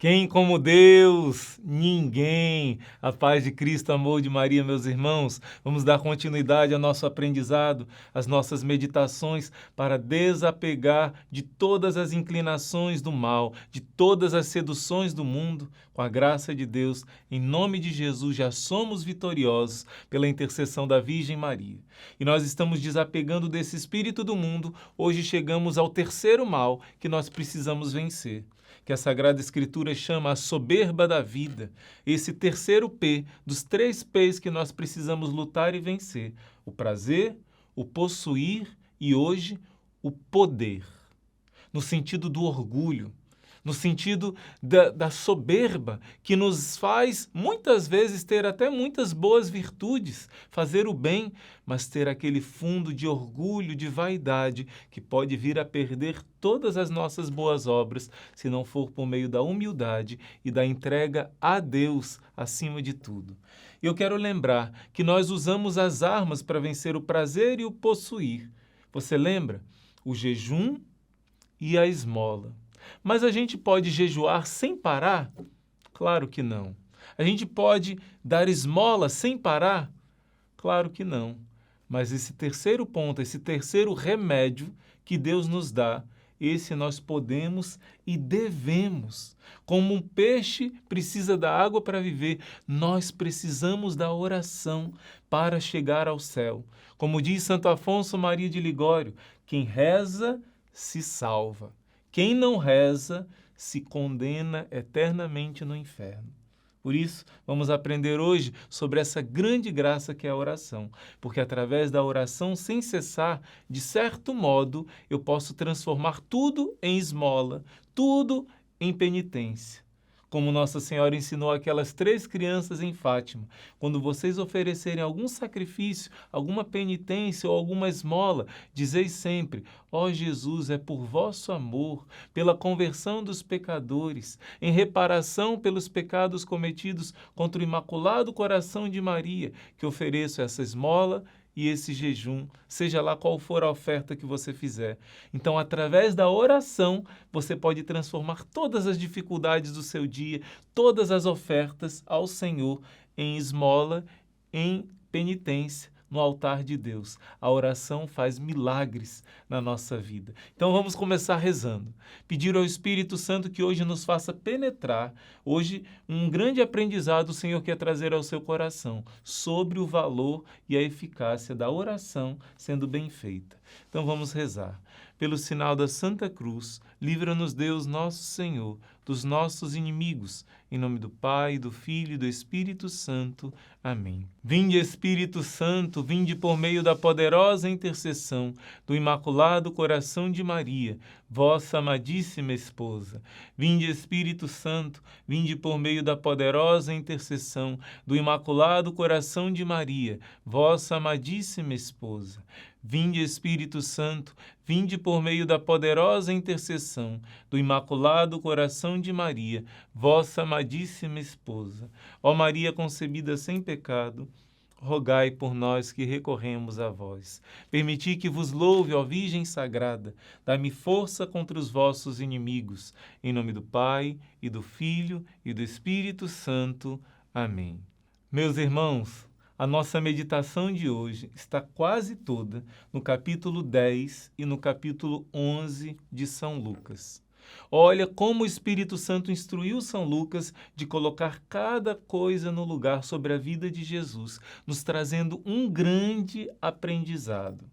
Quem como Deus? Ninguém. A paz de Cristo, amor de Maria, meus irmãos. Vamos dar continuidade ao nosso aprendizado, às nossas meditações, para desapegar de todas as inclinações do mal, de todas as seduções do mundo. Com a graça de Deus, em nome de Jesus, já somos vitoriosos pela intercessão da Virgem Maria. E nós estamos desapegando desse espírito do mundo. Hoje chegamos ao terceiro mal que nós precisamos vencer, que a Sagrada Escritura chama a soberba da vida, esse terceiro P, dos 3 P's que nós precisamos lutar e vencer: o prazer, o possuir e hoje o poder. No sentido do orgulho, no sentido da soberba, que nos faz muitas vezes ter até muitas boas virtudes, fazer o bem, mas ter aquele fundo de orgulho, de vaidade, que pode vir a perder todas as nossas boas obras, se não for por meio da humildade e da entrega a Deus acima de tudo. E eu quero lembrar que nós usamos as armas para vencer o prazer e o possuir. Você lembra? O jejum e a esmola. Mas a gente pode jejuar sem parar? Claro que não. A gente pode dar esmola sem parar? Claro que não. Mas esse terceiro ponto, esse terceiro remédio que Deus nos dá, esse nós podemos e devemos. Como um peixe precisa da água para viver, nós precisamos da oração para chegar ao céu. Como diz Santo Afonso Maria de Ligório, quem reza se salva. Quem não reza se condena eternamente no inferno. Por isso, vamos aprender hoje sobre essa grande graça que é a oração, porque através da oração sem cessar, de certo modo, eu posso transformar tudo em esmola, tudo em penitência. Como Nossa Senhora ensinou aquelas 3 crianças em Fátima: quando vocês oferecerem algum sacrifício, alguma penitência ou alguma esmola, dizei sempre: ó Jesus, é por vosso amor, pela conversão dos pecadores, em reparação pelos pecados cometidos contra o Imaculado Coração de Maria, que ofereço essa esmola e esse jejum, seja lá qual for a oferta que você fizer. Então, através da oração, você pode transformar todas as dificuldades do seu dia, todas as ofertas ao Senhor em esmola, em penitência, no altar de Deus. A oração faz milagres na nossa vida. Então vamos começar rezando. Pedir ao Espírito Santo que hoje nos faça penetrar. Hoje um grande aprendizado o Senhor quer trazer ao seu coração sobre o valor e a eficácia da oração sendo bem feita. Então vamos rezar. Pelo sinal da Santa Cruz, livra-nos Deus nosso Senhor dos nossos inimigos. Em nome do Pai, do Filho e do Espírito Santo. Amém. Vinde, Espírito Santo, vinde por meio da poderosa intercessão do Imaculado Coração de Maria, vossa amadíssima esposa. Vinde, Espírito Santo, vinde por meio da poderosa intercessão do Imaculado Coração de Maria, vossa amadíssima esposa. Vinde, Espírito Santo, vinde por meio da poderosa intercessão do Imaculado Coração de Maria, vossa amadíssima esposa. Ó Maria concebida sem pecado, rogai por nós que recorremos a vós. Permiti que vos louve, ó Virgem Sagrada, dai-me força contra os vossos inimigos. Em nome do Pai, e do Filho, e do Espírito Santo. Amém. Meus irmãos, a nossa meditação de hoje está quase toda no capítulo 10 e no capítulo 11 de São Lucas. Olha como o Espírito Santo instruiu São Lucas de colocar cada coisa no lugar sobre a vida de Jesus, nos trazendo um grande aprendizado.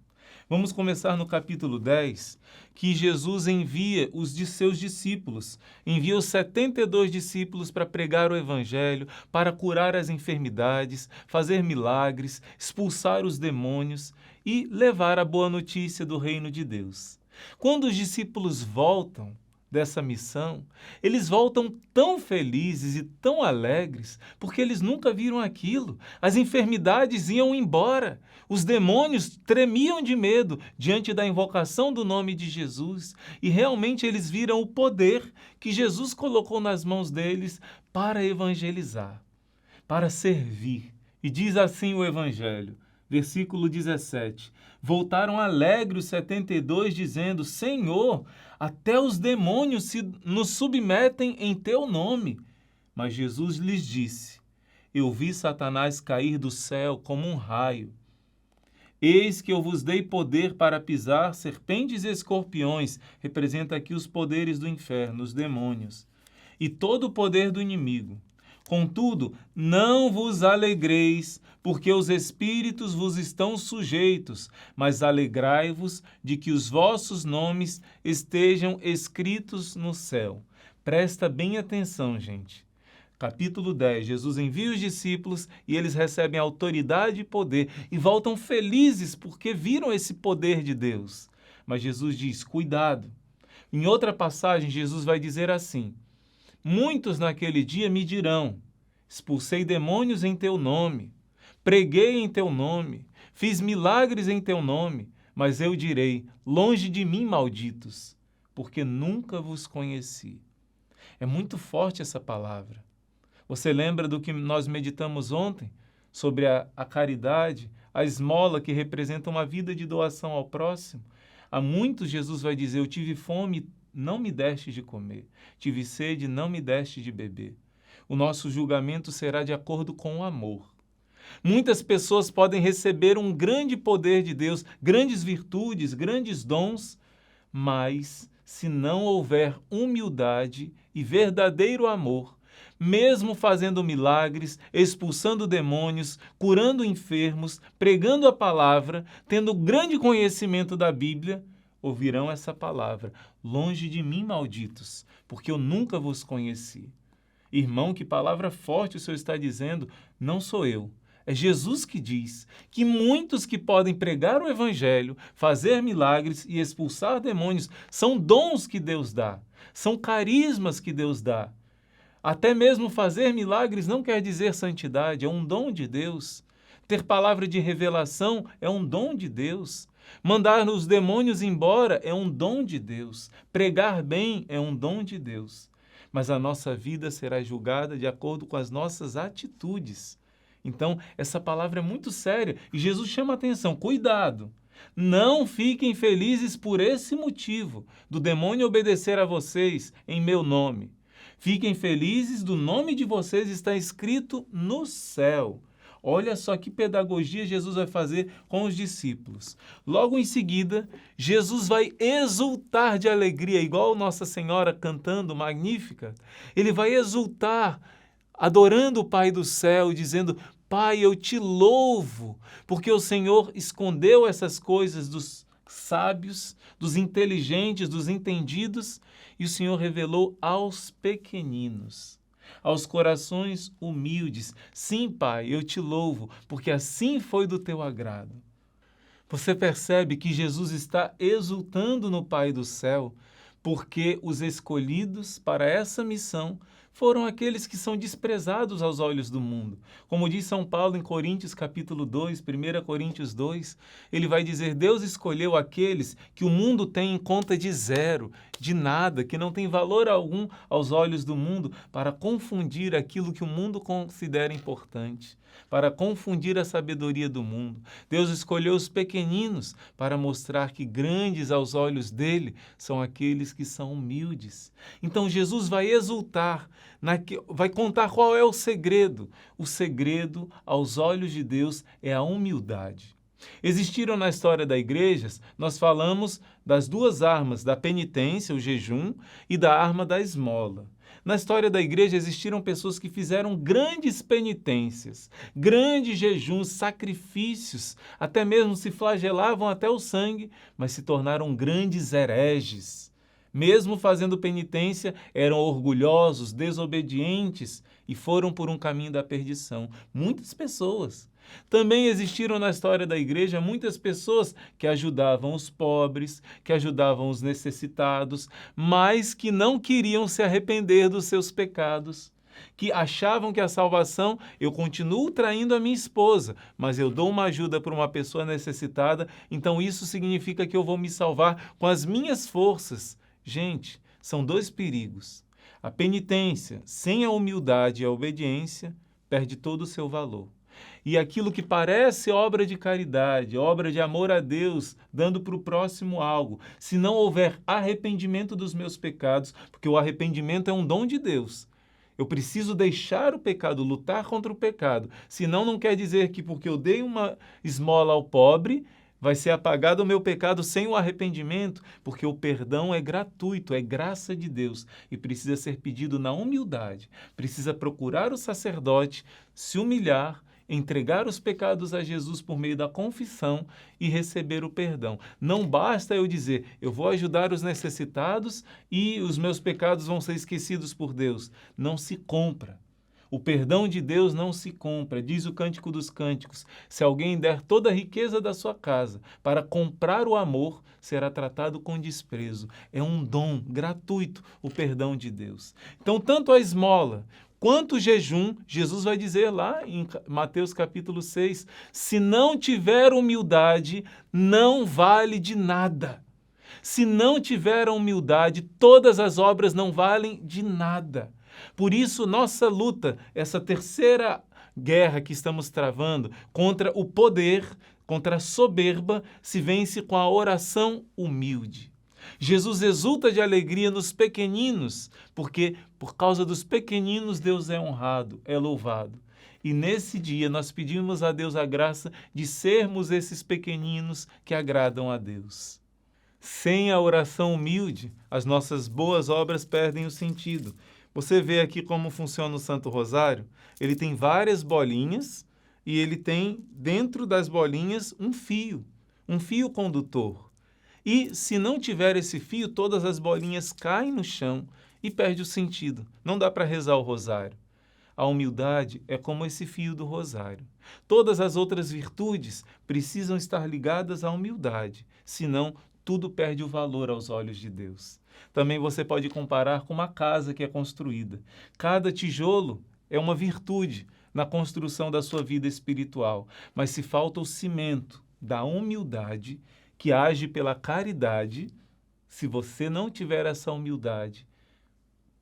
Vamos começar no capítulo 10, que Jesus envia os de seus discípulos, envia os 72 discípulos para pregar o Evangelho, para curar as enfermidades, fazer milagres, expulsar os demônios e levar a boa notícia do reino de Deus. Quando os discípulos voltam dessa missão, eles voltam tão felizes e tão alegres, porque eles nunca viram aquilo. As enfermidades iam embora, os demônios tremiam de medo diante da invocação do nome de Jesus, e realmente eles viram o poder que Jesus colocou nas mãos deles para evangelizar, para servir. E diz assim o Evangelho: versículo 17. Voltaram alegres os 72, dizendo: Senhor, Até os demônios nos submetem em teu nome. Mas Jesus lhes disse: eu vi Satanás cair do céu como um raio. Eis que eu vos dei poder para pisar serpentes e escorpiões, representa aqui os poderes do inferno, os demônios, e todo o poder do inimigo. Contudo, não vos alegreis, porque os espíritos vos estão sujeitos, mas alegrai-vos de que os vossos nomes estejam escritos no céu. Presta bem atenção, gente. Capítulo 10, Jesus envia os discípulos e eles recebem autoridade e poder e voltam felizes porque viram esse poder de Deus. Mas Jesus diz, cuidado. Em outra passagem, Jesus vai dizer assim: muitos naquele dia me dirão, expulsei demônios em teu nome, preguei em teu nome, fiz milagres em teu nome, mas eu direi, longe de mim, malditos, porque nunca vos conheci. É muito forte essa palavra. Você lembra do que nós meditamos ontem? Sobre a caridade, a esmola que representa uma vida de doação ao próximo. A muitos Jesus vai dizer, eu tive fome, não me deste de comer. Tive sede, não me deste de beber. O nosso julgamento será de acordo com o amor. Muitas pessoas podem receber um grande poder de Deus, grandes virtudes, grandes dons, mas se não houver humildade e verdadeiro amor, mesmo fazendo milagres, expulsando demônios, curando enfermos, pregando a palavra, tendo grande conhecimento da Bíblia, ouvirão essa palavra, longe de mim, malditos, porque eu nunca vos conheci. Irmão, que palavra forte o Senhor está dizendo, não sou eu. É Jesus que diz que muitos que podem pregar o Evangelho, fazer milagres e expulsar demônios são dons que Deus dá, são carismas que Deus dá. Até mesmo fazer milagres não quer dizer santidade, é um dom de Deus. Ter palavra de revelação é um dom de Deus. Mandar os demônios embora é um dom de Deus. Pregar bem é um dom de Deus. Mas a nossa vida será julgada de acordo com as nossas atitudes. Então, essa palavra é muito séria e Jesus chama a atenção, cuidado. Não fiquem felizes por esse motivo, do demônio obedecer a vocês em meu nome. Fiquem felizes do nome de vocês está escrito no céu. Olha só que pedagogia Jesus vai fazer com os discípulos. Logo em seguida, Jesus vai exultar de alegria, igual Nossa Senhora cantando Magnífica. Ele vai exultar, adorando o Pai do céu, dizendo, Pai, eu te louvo, porque o Senhor escondeu essas coisas dos sábios, dos inteligentes, dos entendidos, e o Senhor revelou aos pequeninos, aos corações humildes. Sim, Pai, eu te louvo, porque assim foi do teu agrado. Você percebe que Jesus está exultando no Pai do céu, porque os escolhidos para essa missão foram aqueles que são desprezados aos olhos do mundo. Como diz São Paulo em Coríntios capítulo 2, 1 Coríntios 2, ele vai dizer, Deus escolheu aqueles que o mundo tem em conta de zero, de nada, que não tem valor algum aos olhos do mundo, para confundir aquilo que o mundo considera importante, para confundir a sabedoria do mundo. Deus escolheu os pequeninos para mostrar que grandes aos olhos dele são aqueles que são humildes. Então Jesus vai exultar, vai contar qual é o segredo. O segredo aos olhos de Deus é a humildade. Existiram na história da igreja, nós falamos das duas armas, da penitência, o jejum, e da arma da esmola. Na história da igreja existiram pessoas que fizeram grandes penitências, grandes jejuns, sacrifícios, até mesmo se flagelavam até o sangue, mas se tornaram grandes hereges. Mesmo fazendo penitência, eram orgulhosos, desobedientes e foram por um caminho da perdição. Muitas pessoas. Também existiram na história da igreja muitas pessoas que ajudavam os pobres, que ajudavam os necessitados, mas que não queriam se arrepender dos seus pecados, que achavam que a salvação, eu continuo traindo a minha esposa, mas eu dou uma ajuda para uma pessoa necessitada, então isso significa que eu vou me salvar com as minhas forças. Gente, são dois perigos. A penitência, sem a humildade e a obediência, perde todo o seu valor. E aquilo que parece obra de caridade, obra de amor a Deus, dando para o próximo algo, se não houver arrependimento dos meus pecados, porque o arrependimento é um dom de Deus. Eu preciso deixar o pecado, lutar contra o pecado. Senão não quer dizer que porque eu dei uma esmola ao pobre, vai ser apagado o meu pecado sem o arrependimento, porque o perdão é gratuito, é graça de Deus e precisa ser pedido na humildade. Precisa procurar o sacerdote, se humilhar, entregar os pecados a Jesus por meio da confissão e receber o perdão. Não basta eu dizer, eu vou ajudar os necessitados e os meus pecados vão ser esquecidos por Deus. Não se compra. O perdão de Deus não se compra, diz o Cântico dos Cânticos. Se alguém der toda a riqueza da sua casa para comprar o amor, será tratado com desprezo. É um dom gratuito o perdão de Deus. Então, tanto a esmola quanto o jejum, Jesus vai dizer lá em Mateus capítulo 6, se não tiver humildade, não vale de nada. Se não tiver humildade, todas as obras não valem de nada. Por isso, nossa luta, essa terceira guerra que estamos travando contra o poder, contra a soberba, se vence com a oração humilde. Jesus exulta de alegria nos pequeninos, porque por causa dos pequeninos Deus é honrado, é louvado. E nesse dia nós pedimos a Deus a graça de sermos esses pequeninos que agradam a Deus. Sem a oração humilde, as nossas boas obras perdem o sentido. Você vê aqui como funciona o Santo Rosário? Ele tem várias bolinhas e ele tem dentro das bolinhas um fio condutor. E se não tiver esse fio, todas as bolinhas caem no chão e perde o sentido. Não dá para rezar o rosário. A humildade é como esse fio do rosário. Todas as outras virtudes precisam estar ligadas à humildade, senão tudo perde o valor aos olhos de Deus. Também você pode comparar com uma casa que é construída. Cada tijolo é uma virtude na construção da sua vida espiritual, mas se falta o cimento da humildade, que age pela caridade, se você não tiver essa humildade,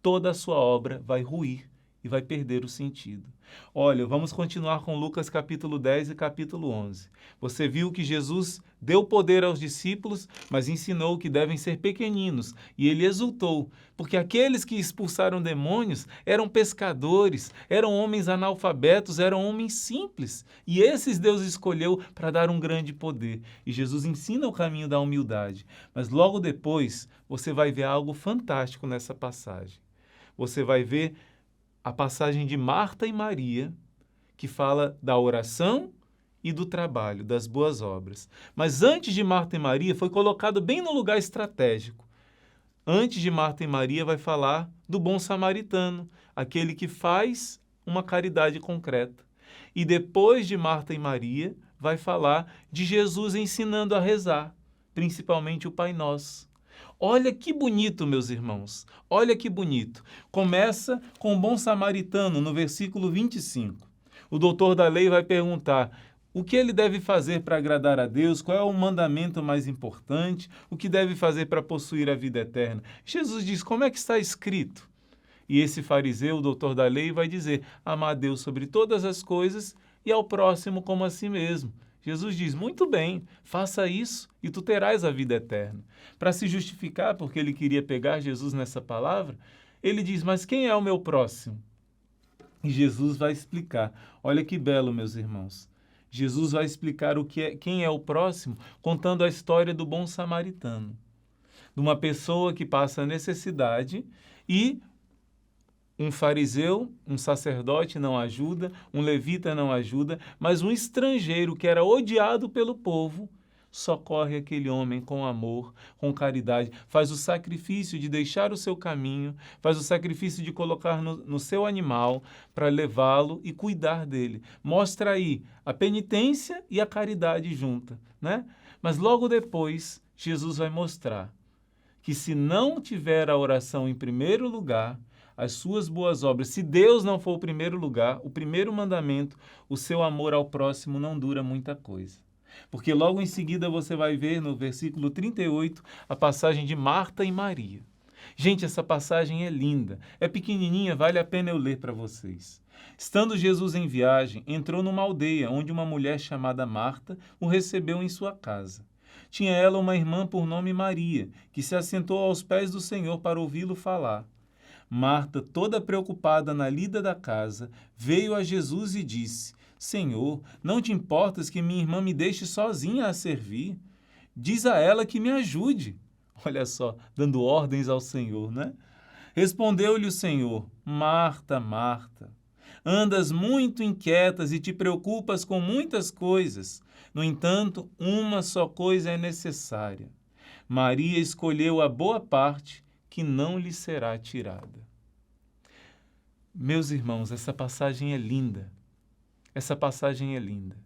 toda a sua obra vai ruir e vai perder o sentido. Olha, vamos continuar com Lucas capítulo 10 e capítulo 11. Você viu que Jesus deu poder aos discípulos, mas ensinou que devem ser pequeninos, e ele exultou, porque aqueles que expulsaram demônios eram pescadores, eram homens analfabetos, eram homens simples, e esses Deus escolheu para dar um grande poder. E Jesus ensina o caminho da humildade, mas logo depois você vai ver algo fantástico nessa passagem. Você vai ver a passagem de Marta e Maria, que fala da oração e do trabalho, das boas obras. Mas antes de Marta e Maria, foi colocado bem no lugar estratégico. Antes de Marta e Maria, vai falar do bom samaritano, aquele que faz uma caridade concreta. E depois de Marta e Maria, vai falar de Jesus ensinando a rezar, principalmente o Pai Nosso. Olha que bonito, meus irmãos. Olha que bonito. Começa com o bom samaritano, no versículo 25. O doutor da lei vai perguntar o que ele deve fazer para agradar a Deus, qual é o mandamento mais importante, o que deve fazer para possuir a vida eterna. Jesus diz, como é que está escrito? E esse fariseu, o doutor da lei, vai dizer, amar a Deus sobre todas as coisas e ao próximo como a si mesmo. Jesus diz, muito bem, faça isso e tu terás a vida eterna. Para se justificar, porque ele queria pegar Jesus nessa palavra, ele diz, mas quem é o meu próximo? E Jesus vai explicar. Olha que belo, meus irmãos. Jesus vai explicar quem é o próximo, contando a história do bom samaritano. De uma pessoa que passa necessidade e um fariseu, um sacerdote não ajuda, um levita não ajuda, mas um estrangeiro que era odiado pelo povo, socorre aquele homem com amor, com caridade, faz o sacrifício de deixar o seu caminho, faz o sacrifício de colocar no seu animal para levá-lo e cuidar dele. Mostra aí a penitência e a caridade junta, né? Mas logo depois, Jesus vai mostrar que se não tiver a oração em primeiro lugar, as suas boas obras, se Deus não for o primeiro lugar, o primeiro mandamento, o seu amor ao próximo não dura muita coisa. Porque logo em seguida você vai ver no versículo 38 a passagem de Marta e Maria. Gente, essa passagem é linda, é pequenininha, vale a pena eu ler para vocês. Estando Jesus em viagem, entrou numa aldeia onde uma mulher chamada Marta o recebeu em sua casa. Tinha ela uma irmã por nome Maria, que se assentou aos pés do Senhor para ouvi-lo falar. Marta, toda preocupada na lida da casa, veio a Jesus e disse: Senhor, não te importas que minha irmã me deixe sozinha a servir? Diz a ela que me ajude. Olha só, dando ordens ao Senhor, né? Respondeu-lhe o Senhor: Marta, Marta, andas muito inquietas e te preocupas com muitas coisas. No entanto, uma só coisa é necessária. Maria escolheu a boa parte, que não lhe será tirada. Meus irmãos, essa passagem é linda. Essa passagem é linda.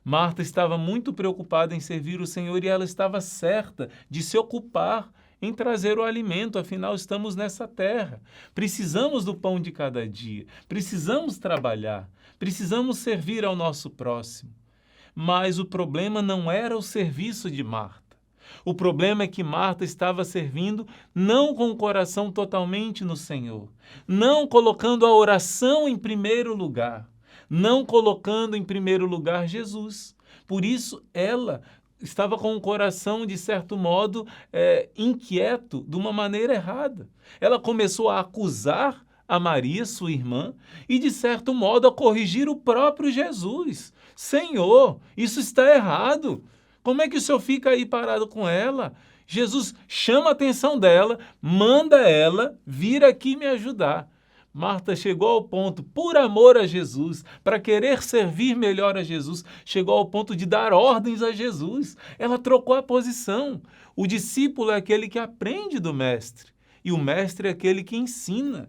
Marta estava muito preocupada em servir o Senhor e ela estava certa de se ocupar em trazer o alimento, afinal estamos nessa terra. Precisamos do pão de cada dia, precisamos trabalhar, precisamos servir ao nosso próximo. Mas o problema não era o serviço de Marta. O problema é que Marta estava servindo não com o coração totalmente no Senhor, não colocando a oração em primeiro lugar, não colocando em primeiro lugar Jesus. Por isso, ela estava com o coração, de certo modo, inquieto, de uma maneira errada. Ela começou a acusar a Maria, sua irmã, e, de certo modo, a corrigir o próprio Jesus. Senhor, isso está errado. Como é que o senhor fica aí parado com ela? Jesus chama a atenção dela, manda ela vir aqui me ajudar. Marta chegou ao ponto, por amor a Jesus, para querer servir melhor a Jesus, chegou ao ponto de dar ordens a Jesus. Ela trocou a posição. O discípulo é aquele que aprende do mestre, e o mestre é aquele que ensina.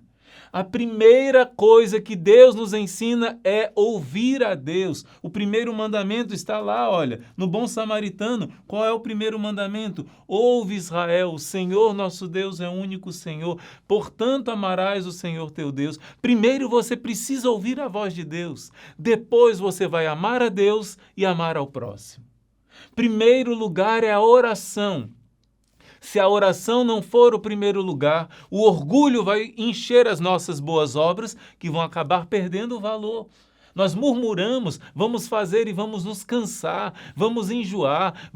A primeira coisa que Deus nos ensina é ouvir a Deus. O primeiro mandamento está lá, olha, no Bom Samaritano. Qual é o primeiro mandamento? Ouve, Israel, o Senhor nosso Deus é o único Senhor. Portanto, amarás o Senhor teu Deus. Primeiro você precisa ouvir a voz de Deus. Depois você vai amar a Deus e amar ao próximo. Primeiro lugar é a oração. Se a oração não for o primeiro lugar, o orgulho vai encher as nossas boas obras, que vão acabar perdendo o valor. Nós murmuramos, vamos fazer e vamos nos cansar, vamos enjoar,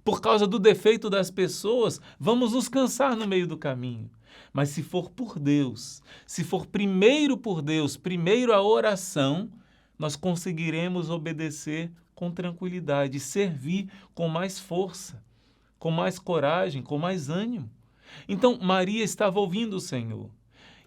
por causa do defeito das pessoas, vamos nos cansar no meio do caminho. Mas se for por Deus, se for primeiro por Deus, primeiro a oração, nós conseguiremos obedecer com tranquilidade, servir com mais força, com mais coragem, com mais ânimo. Então, Maria estava ouvindo o Senhor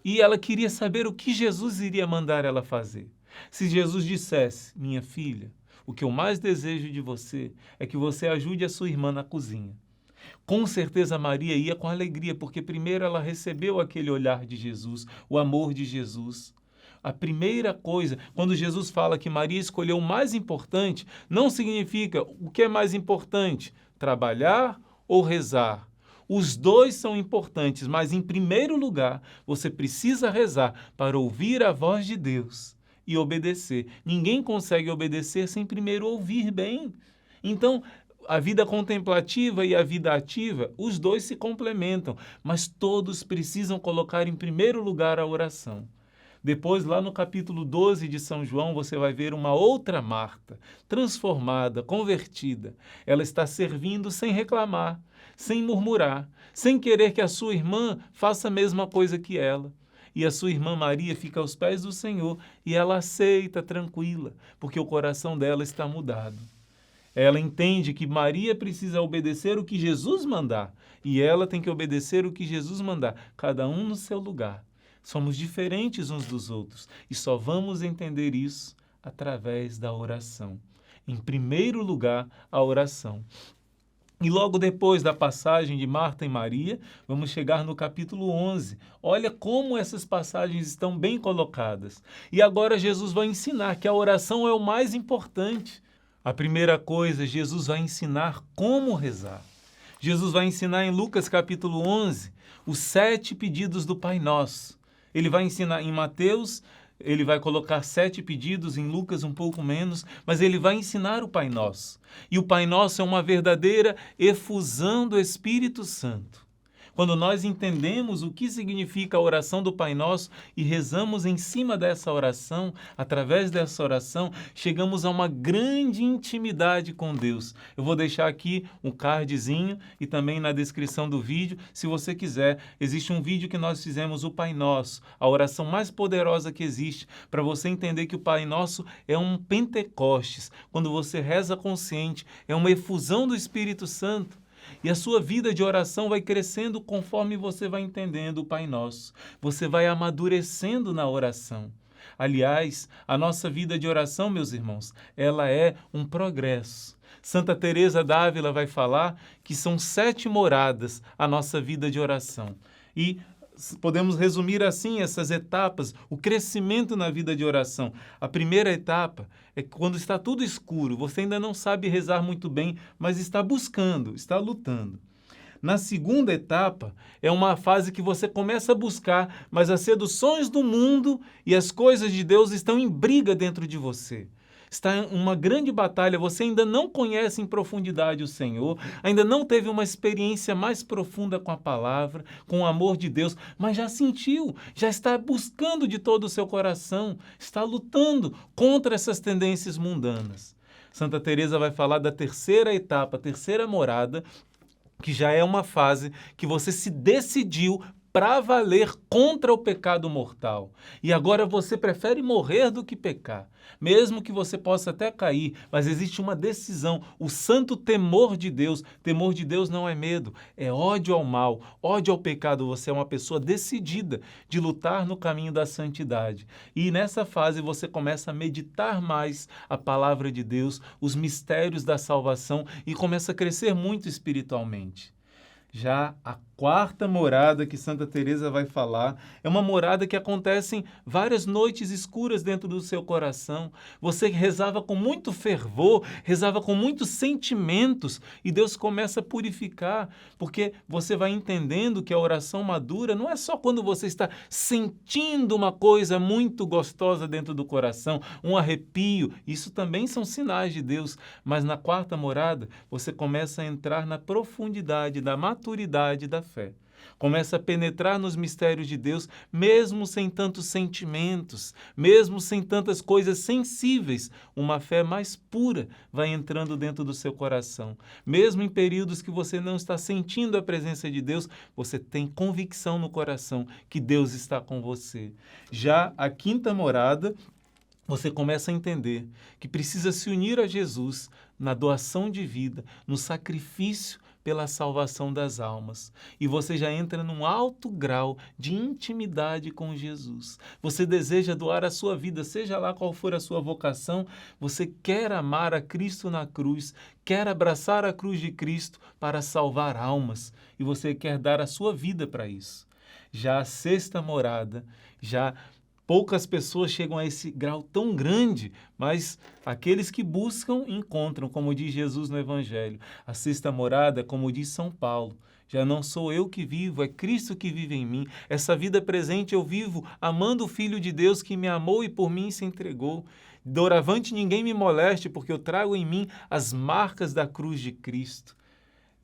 e ela queria saber o que Jesus iria mandar ela fazer. Se Jesus dissesse: minha filha, o que eu mais desejo de você é que você ajude a sua irmã na cozinha. Com certeza Maria ia com alegria, porque primeiro ela recebeu aquele olhar de Jesus, o amor de Jesus. A primeira coisa, quando Jesus fala que Maria escolheu o mais importante, não significa o que é mais importante, trabalhar ou rezar. Os dois são importantes, mas em primeiro lugar, você precisa rezar para ouvir a voz de Deus e obedecer. Ninguém consegue obedecer sem primeiro ouvir bem. Então, a vida contemplativa e a vida ativa, os dois se complementam, mas todos precisam colocar em primeiro lugar a oração. Depois, lá no capítulo 12 de São João, você vai ver uma outra Marta, transformada, convertida. Ela está servindo sem reclamar, sem murmurar, sem querer que a sua irmã faça a mesma coisa que ela. E a sua irmã Maria fica aos pés do Senhor e ela aceita tranquila, porque o coração dela está mudado. Ela entende que Maria precisa obedecer o que Jesus mandar e ela tem que obedecer o que Jesus mandar, cada um no seu lugar. Somos diferentes uns dos outros e só vamos entender isso através da oração. Em primeiro lugar, a oração. E logo depois da passagem de Marta e Maria, vamos chegar no capítulo 11. Olha como essas passagens estão bem colocadas. E agora Jesus vai ensinar que a oração é o mais importante. A primeira coisa, Jesus vai ensinar como rezar. Jesus vai ensinar em Lucas capítulo 11 os 7 pedidos do Pai Nosso. Ele vai ensinar em Mateus, ele vai colocar 7 pedidos, em Lucas um pouco menos, mas ele vai ensinar o Pai Nosso. E o Pai Nosso é uma verdadeira efusão do Espírito Santo. Quando nós entendemos o que significa a oração do Pai Nosso e rezamos em cima dessa oração, através dessa oração, chegamos a uma grande intimidade com Deus. Eu vou deixar aqui um cardzinho e também na descrição do vídeo, se você quiser, existe um vídeo que nós fizemos, o Pai Nosso, a oração mais poderosa que existe, para você entender que o Pai Nosso é um Pentecostes. Quando você reza consciente, é uma efusão do Espírito Santo. E a sua vida de oração vai crescendo conforme você vai entendendo o Pai Nosso. Você vai amadurecendo na oração. Aliás, a nossa vida de oração, meus irmãos, ela é um progresso. Santa Teresa d'Ávila vai falar que são 7 moradas a nossa vida de oração. E podemos resumir assim essas etapas, o crescimento na vida de oração. A primeira etapa é quando está tudo escuro, você ainda não sabe rezar muito bem, mas está buscando, está lutando. Na segunda etapa, é uma fase que você começa a buscar, mas as seduções do mundo e as coisas de Deus estão em briga dentro de você. Está em uma grande batalha, você ainda não conhece em profundidade o Senhor, ainda não teve uma experiência mais profunda com a palavra, com o amor de Deus, mas já sentiu, já está buscando de todo o seu coração, está lutando contra essas tendências mundanas. Santa Teresa vai falar da terceira etapa, a terceira morada, que já é uma fase que você se decidiu para valer contra o pecado mortal. E agora você prefere morrer do que pecar. Mesmo que você possa até cair, mas existe uma decisão, o santo temor de Deus. Temor de Deus não é medo, é ódio ao mal, ódio ao pecado. Você é uma pessoa decidida de lutar no caminho da santidade. E nessa fase você começa a meditar mais a palavra de Deus, os mistérios da salvação e começa a crescer muito espiritualmente. Já a quarta morada que Santa Teresa vai falar é uma morada que acontece em várias noites escuras dentro do seu coração. Você rezava com muito fervor, rezava com muitos sentimentos e Deus começa a purificar, porque você vai entendendo que a oração madura não é só quando você está sentindo uma coisa muito gostosa dentro do coração, um arrepio, isso também são sinais de Deus, mas na quarta morada você começa a entrar na profundidade da maturidade da fé. Começa a penetrar nos mistérios de Deus, mesmo sem tantos sentimentos, mesmo sem tantas coisas sensíveis. Uma fé mais pura vai entrando dentro do seu coração. Mesmo em períodos que você não está sentindo a presença de Deus, você tem convicção no coração que Deus está com você. Já a quinta morada, você começa a entender que precisa se unir a Jesus na doação de vida, no sacrifício pela salvação das almas. E você já entra num alto grau de intimidade com Jesus. Você deseja doar a sua vida, seja lá qual for a sua vocação, você quer amar a Cristo na cruz, quer abraçar a cruz de Cristo para salvar almas, e você quer dar a sua vida para isso. Já a sexta morada, já poucas pessoas chegam a esse grau tão grande, mas aqueles que buscam encontram, como diz Jesus no Evangelho. A sexta morada, como diz São Paulo, já não sou eu que vivo, é Cristo que vive em mim. Essa vida presente eu vivo amando o Filho de Deus que me amou e por mim se entregou. Doravante ninguém me moleste, porque eu trago em mim as marcas da cruz de Cristo.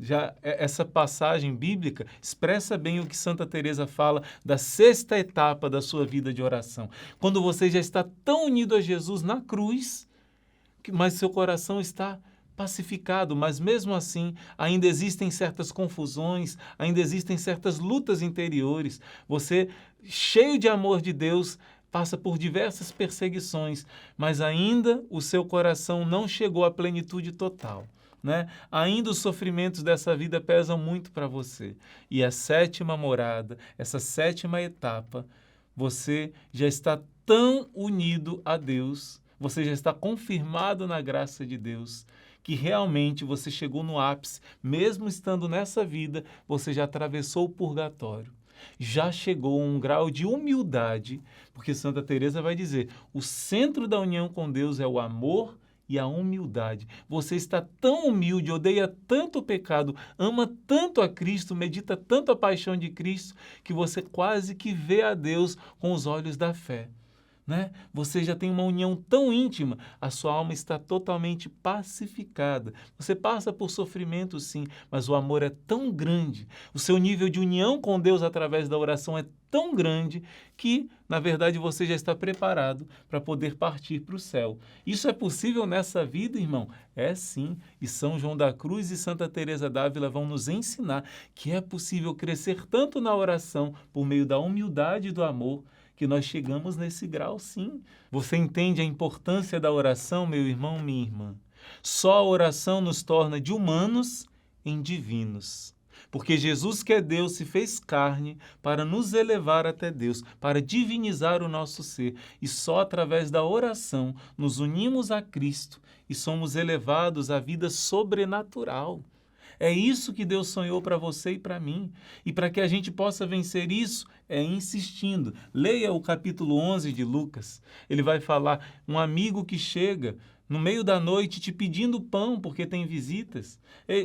Já essa passagem bíblica expressa bem o que Santa Teresa fala da sexta etapa da sua vida de oração. Quando você já está tão unido a Jesus na cruz, mas seu coração está pacificado, mas mesmo assim ainda existem certas confusões, ainda existem certas lutas interiores. Você, cheio de amor de Deus, passa por diversas perseguições, mas ainda o seu coração não chegou à plenitude total. Né? Ainda os sofrimentos dessa vida pesam muito para você. E a sétima morada, essa sétima etapa, você já está tão unido a Deus, você já está confirmado na graça de Deus, que realmente você chegou no ápice, mesmo estando nessa vida, você já atravessou o purgatório. Já chegou a um grau de humildade, porque Santa Teresa vai dizer, o centro da união com Deus é o amor e a humildade. Você está tão humilde, odeia tanto o pecado, ama tanto a Cristo, medita tanto a paixão de Cristo, que você quase que vê a Deus com os olhos da fé. né? Você já tem uma união tão íntima, a sua alma está totalmente pacificada. Você passa por sofrimento, sim, mas o amor é tão grande, o seu nível de união com Deus através da oração é tão grande que, na verdade, você já está preparado para poder partir para o céu. Isso é possível nessa vida, irmão? É sim, e São João da Cruz e Santa Teresa d'Ávila vão nos ensinar que é possível crescer tanto na oração por meio da humildade e do amor, que nós chegamos nesse grau, sim. Você entende a importância da oração, meu irmão, minha irmã? Só a oração nos torna de humanos em divinos. Porque Jesus, que é Deus, se fez carne para nos elevar até Deus, para divinizar o nosso ser. E só através da oração nos unimos a Cristo e somos elevados à vida sobrenatural. É isso que Deus sonhou para você e para mim. E para que a gente possa vencer isso, é insistindo. Leia o capítulo 11 de Lucas. Ele vai falar, um amigo que chega no meio da noite te pedindo pão porque tem visitas.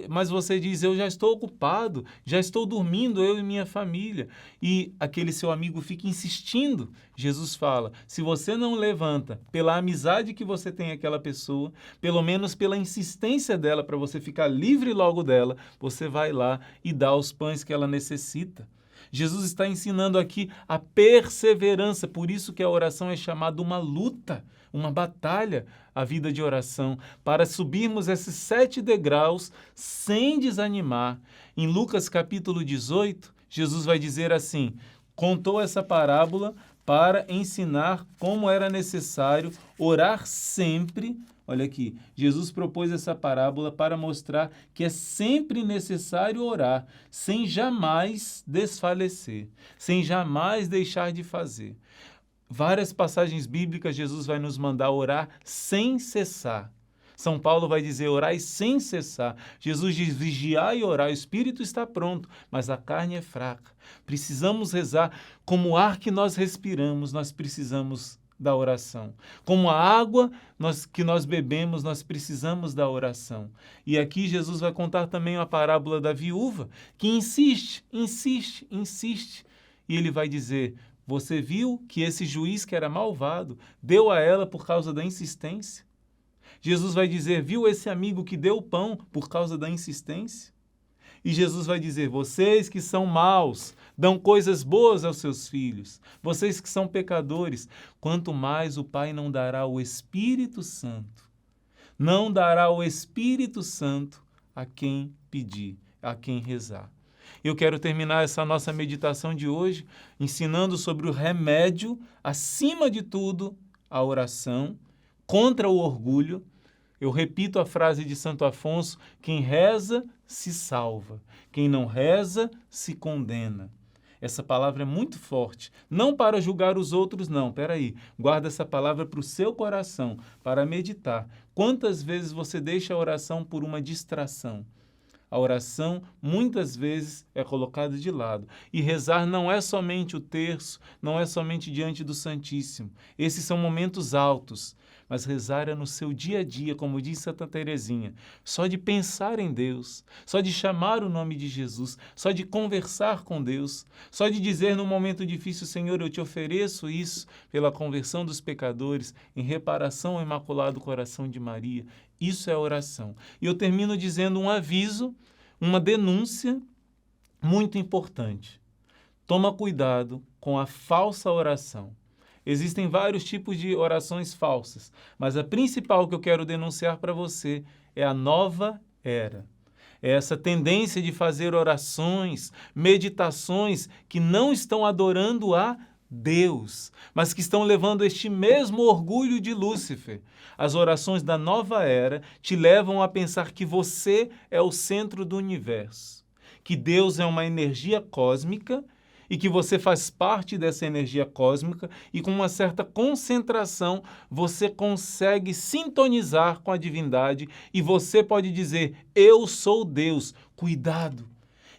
Mas você diz, eu já estou ocupado, já estou dormindo, eu e minha família. E aquele seu amigo fica insistindo. Jesus fala, se você não levanta pela amizade que você tem àquela pessoa, pelo menos pela insistência dela para você ficar livre logo dela, você vai lá e dá os pães que ela necessita. Jesus está ensinando aqui a perseverança, por isso que a oração é chamada uma luta, uma batalha, a vida de oração, para subirmos esses 7 degraus sem desanimar. Em Lucas capítulo 18, Jesus vai dizer assim, contou essa parábola para ensinar como era necessário orar sempre. Olha aqui, Jesus propôs essa parábola para mostrar que é sempre necessário orar, sem jamais desfalecer, sem jamais deixar de fazer. Várias passagens bíblicas Jesus vai nos mandar orar sem cessar. São Paulo vai dizer, orai sem cessar. Jesus diz, vigiai e orai, o espírito está pronto, mas a carne é fraca. Precisamos rezar como o ar que nós respiramos, nós precisamos da oração. Como a água que nós bebemos, nós precisamos da oração. E aqui Jesus vai contar também a parábola da viúva, que insiste. E ele vai dizer, você viu que esse juiz que era malvado deu a ela por causa da insistência? Jesus vai dizer, viu esse amigo que deu o pão por causa da insistência? E Jesus vai dizer, vocês que são maus, dão coisas boas aos seus filhos. Vocês que são pecadores, quanto mais o Pai não dará o Espírito Santo. Não dará o Espírito Santo a quem pedir, a quem rezar. Eu quero terminar essa nossa meditação de hoje ensinando sobre o remédio, acima de tudo, a oração, contra o orgulho. Eu repito a frase de Santo Afonso, quem reza se salva, quem não reza se condena. Essa palavra é muito forte, não para julgar os outros, não, peraí, guarda essa palavra para o seu coração, para meditar. Quantas vezes você deixa a oração por uma distração? A oração, muitas vezes, é colocada de lado. E rezar não é somente o terço, não é somente diante do Santíssimo. Esses são momentos altos. Mas rezar é no seu dia a dia, como diz Santa Teresinha. Só de pensar em Deus, só de chamar o nome de Jesus, só de conversar com Deus, só de dizer num momento difícil, Senhor, eu te ofereço isso pela conversão dos pecadores, em reparação ao Imaculado Coração de Maria. Isso é oração. E eu termino dizendo um aviso, uma denúncia muito importante. Toma cuidado com a falsa oração. Existem vários tipos de orações falsas, mas a principal que eu quero denunciar para você é a nova era. É essa tendência de fazer orações, meditações que não estão adorando a Deus, mas que estão levando este mesmo orgulho de Lúcifer. As orações da nova era te levam a pensar que você é o centro do universo, que Deus é uma energia cósmica e que você faz parte dessa energia cósmica e com uma certa concentração você consegue sintonizar com a divindade e você pode dizer, eu sou Deus. Cuidado!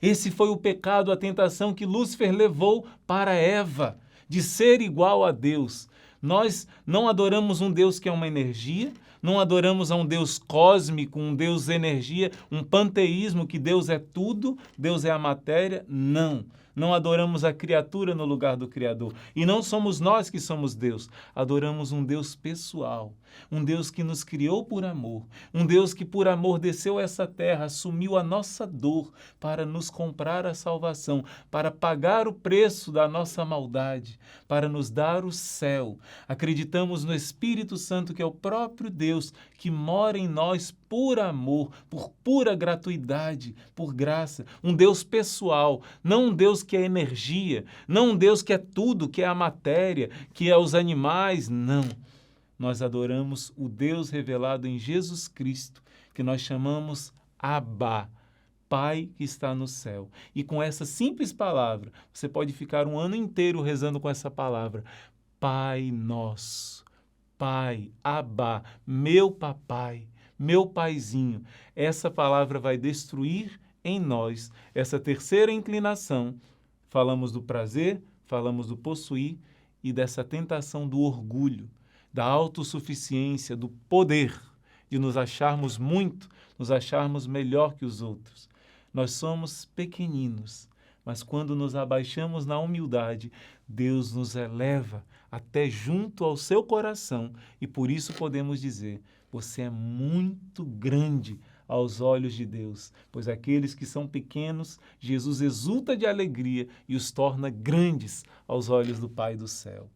Esse foi o pecado, a tentação que Lúcifer levou para Eva, de ser igual a Deus. Nós não adoramos um Deus que é uma energia, não adoramos a um Deus cósmico, um Deus energia, um panteísmo que Deus é tudo, Deus é a matéria. Não. não adoramos a criatura no lugar do Criador. E não somos nós que somos Deus, adoramos um Deus pessoal, um Deus que nos criou por amor, um Deus que por amor desceu a essa terra, assumiu a nossa dor para nos comprar a salvação, para pagar o preço da nossa maldade, para nos dar o céu. Acreditamos no Espírito Santo, que é o próprio Deus que mora em nós por amor, por pura gratuidade, por graça. Um Deus pessoal, não um Deus que é energia, não um Deus que é tudo, que é a matéria, que é os animais, não. Nós adoramos o Deus revelado em Jesus Cristo, que nós chamamos Abba, Pai que está no céu. E com essa simples palavra, você pode ficar um ano inteiro rezando com essa palavra. Pai nosso, Pai, Abba, meu papai, meu paizinho. Essa palavra vai destruir em nós essa terceira inclinação. Falamos do prazer, falamos do possuir e dessa tentação do orgulho, da autossuficiência, do poder, de nos acharmos muito, nos acharmos melhor que os outros. Nós somos pequeninos, mas quando nos abaixamos na humildade, Deus nos eleva até junto ao seu coração e por isso podemos dizer, você é muito grande aos olhos de Deus, pois aqueles que são pequenos, Jesus exulta de alegria e os torna grandes aos olhos do Pai do céu.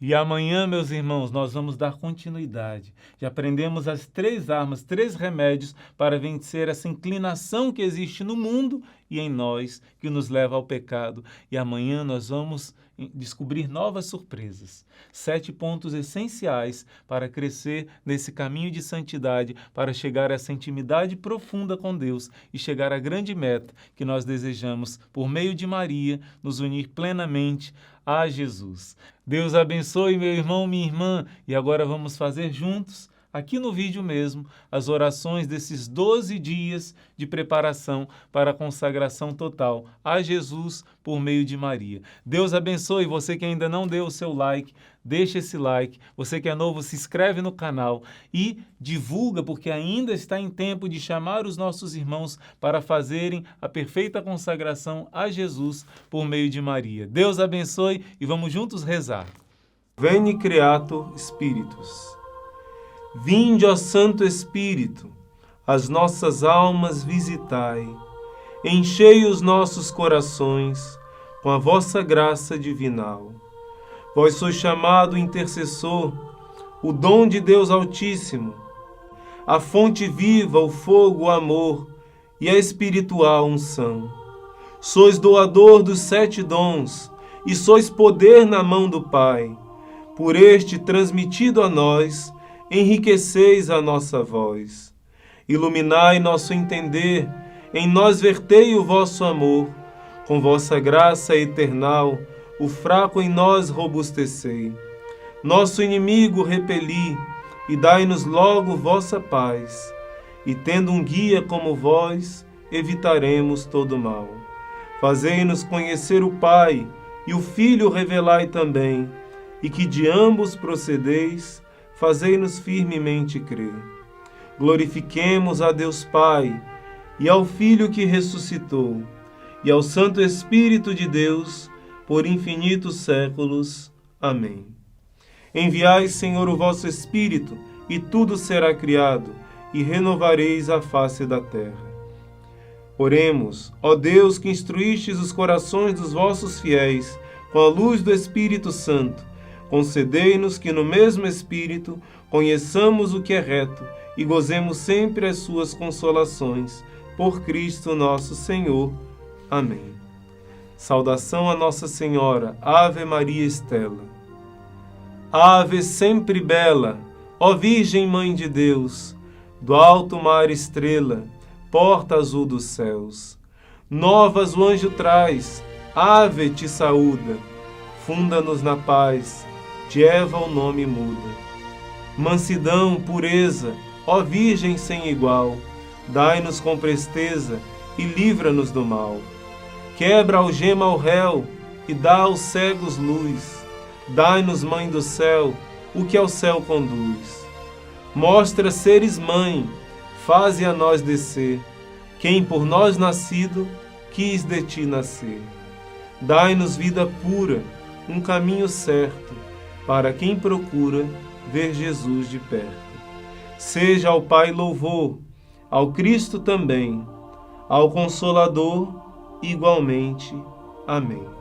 E amanhã, meus irmãos, nós vamos dar continuidade. Já aprendemos as 3 armas, 3 remédios para vencer essa inclinação que existe no mundo e em nós, que nos leva ao pecado. E amanhã nós vamos descobrir novas surpresas. 7 pontos essenciais para crescer nesse caminho de santidade, para chegar a essa intimidade profunda com Deus e chegar à grande meta que nós desejamos, por meio de Maria, nos unir plenamente a Jesus. Deus abençoe meu irmão, minha irmã, e agora vamos fazer juntos, aqui no vídeo mesmo, as orações desses 12 dias de preparação para a consagração total a Jesus por meio de Maria. Deus abençoe você que ainda não deu o seu like, deixa esse like, você que é novo, se inscreve no canal e divulga, porque ainda está em tempo de chamar os nossos irmãos para fazerem a perfeita consagração a Jesus por meio de Maria. Deus abençoe e vamos juntos rezar. Veni Creator Spiritus. Vinde, ó Santo Espírito, as nossas almas visitai, enchei os nossos corações com a vossa graça divinal. Vós sois chamado intercessor, o dom de Deus Altíssimo, a fonte viva, o fogo, o amor e a espiritual unção. Sois doador dos 7 dons e sois poder na mão do Pai. Por este transmitido a nós, enriqueceis a nossa voz. Iluminai nosso entender, em nós vertei o vosso amor. Com vossa graça eternal, o fraco em nós robustecei. Nosso inimigo repeli, e dai-nos logo vossa paz. E tendo um guia como vós, evitaremos todo mal. Fazei-nos conhecer o Pai, e o Filho revelai também, e que de ambos procedeis, fazei-nos firmemente crer. Glorifiquemos a Deus Pai, e ao Filho que ressuscitou, e ao Santo Espírito de Deus, por infinitos séculos. Amém. Enviai, Senhor, o vosso Espírito, e tudo será criado, e renovareis a face da terra. Oremos, ó Deus, que instruístes os corações dos vossos fiéis, com a luz do Espírito Santo, concedei-nos que no mesmo Espírito conheçamos o que é reto e gozemos sempre as suas consolações. Por Cristo nosso Senhor. Amém. Saudação a Nossa Senhora, Ave Maria Estela. Ave sempre bela, ó Virgem Mãe de Deus, do alto mar estrela, porta azul dos céus. Novas o anjo traz, Ave te saúda, funda-nos na paz, de Eva o nome muda. Mansidão, pureza, ó Virgem sem igual, dai-nos com presteza e livra-nos do mal. Quebra a algema ao réu e dá aos cegos luz. Dai-nos, Mãe do céu, o que ao céu conduz. Mostra seres mãe, faze a nós descer, quem por nós nascido quis de ti nascer. Dai-nos vida pura, um caminho certo, para quem procura ver Jesus de perto. Seja ao Pai louvor, ao Cristo também, ao Consolador igualmente. Amém.